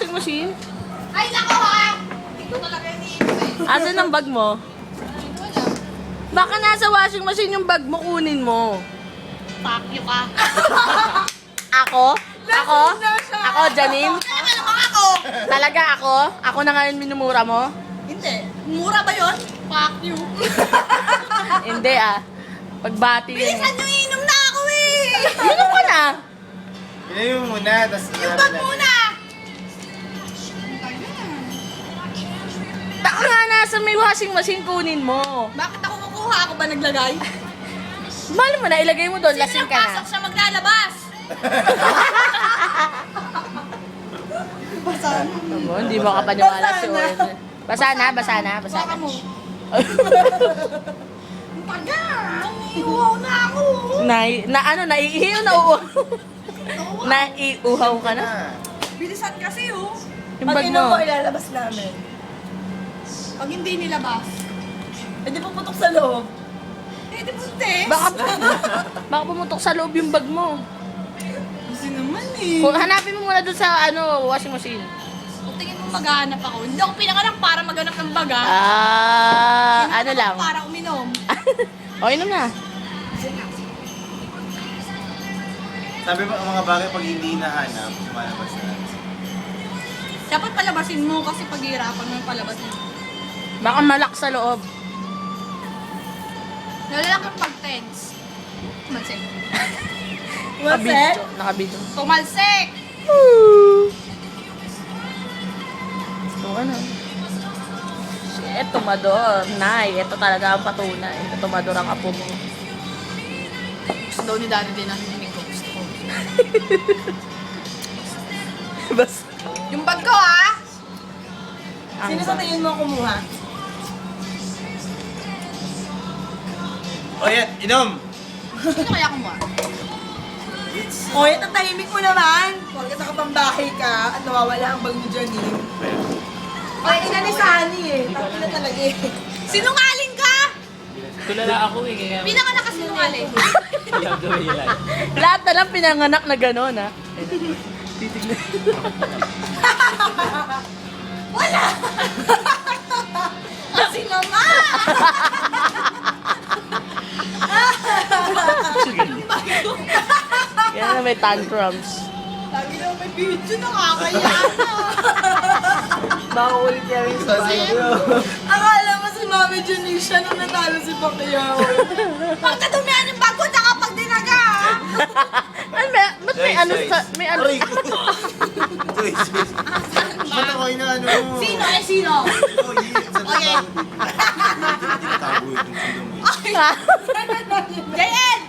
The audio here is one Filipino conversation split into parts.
washing machine? Ay, nako ha! Ito talaga yung iipin. Asan ang bag mo? Wala. Baka nasa washing machine yung bag mo, kunin mo. Fuck you ka. Ako? Ako? Ako, Janine? Kaya ka naman ako! Talaga ako? Ako na ngayon minumura mo? Hindi. Mura ba yun? Fuck you. Hindi ah. Pagbati yun. Bilisan nyo, inom na ako eh! Inom ko na. Pinayin mo muna, tapos... Yung bag muna! Baka nga nasa may washing machine, kunin mo. Bakit ako kukuha? Ako ba naglagay? Mahal mo na, ilagay mo doon, Sino lasing nang ka pasok na. siya maglalabas? Amo, hindi mo kapaniwala si Owen. Basa na, basa na, basa Baka na. mo. Taga! Umiiwaw na ako! Naiihaw na uhaw. Naiuhaw ka na. Bilisan kasi oh. Yung Pag bag inom mo. mo, ilalabas namin. Pag hindi nilabas. Eh, di puputok sa loob. Eh, di punte. Baka pumutok sa loob yung bag mo. Kasi naman eh. Kung hanapin mo muna doon sa washing machine. Kung tingin mo maghanap ako. Hindi ako pinanganak para maghanap ng baga. Ano lang. Para uminom. O, inom na. Sabi mo, ang mga bagay pag hindi nahanap, sumalabas na. Dapat palabasin mo kasi paghihirapan mo yung palabasin. Baka malak sa loob. Nalalak yung pag-tense. Tumalsik. Maset? Nakabidyo. Tumalsik! So, ano? Shit, tumador. Nay, ito talaga ang patunay. Ito tumador ang apo mo. Gusto daw ni Daddy din ang hining ko. Gusto ko. Bas. Yung bag ko ah! Sino sa tingin mo kumuha? O yan, inom! Sino kaya kumuha? O, ito tahimik mo naman. Huwag nakapambahay ka at nawawala ang bag ni Janine. Ay, ina ni Sunny eh. Tapos na talaga eh. Sinungaling ka! Tulala ako eh, kaya Pinanganak ka sinungaling. kaya gawin nila. Lahat na lang pinanganak na gano'n, ha? Wala! Kasi naman! Kaya na may tantrums. Lagi naman may video, nakakaya na. Baka ulit yan rin sa bayo. Akala mo si Mami Janine siya nung natalo si Pacquiao. Pagkadumihan yung bag ko, tsaka pag dinaga. Ano ba? Ba't may ano sa... May ano... Aray ko! Joy, Joy. Ba't ako na ano? Sino? Eh, sino? Oh, yeah. Sa Okay. tago itong sundong mo. JN!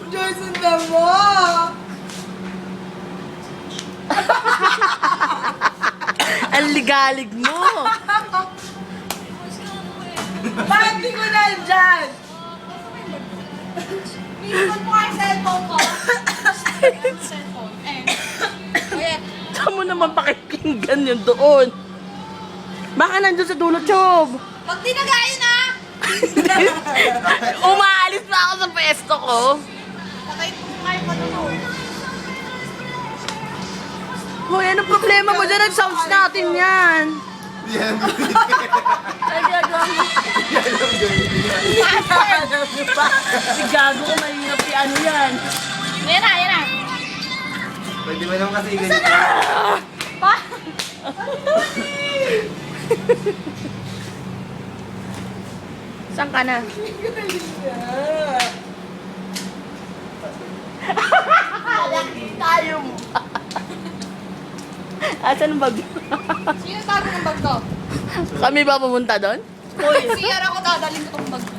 Joyce, sundan mo! Ang ligalig mo! Bakit di ko nandyan? Iniwan mo nga yung cellphone ko. Cellphone. Wait. Saan mo naman pakikinggan yun doon? Baka nandun sa dulo, Chob! Pag dinaga yun ah! Umaalis na ako sa pwesto ko. Patay po nga yung ano mo. Hoy, anong problema mo dyan? Nag-sounds natin yan. Yan. Ay, gago. Si gago ko, mahirap si ano yan. Yan na, yan na. Pwede mo naman kasi ganyan. Pa? Saan ka na? Tayo mo. Asan ang bag? Sino tago ng bag ko? Kami ba pumunta doon? Hoy, CR ako dadalhin ko tong bag ko.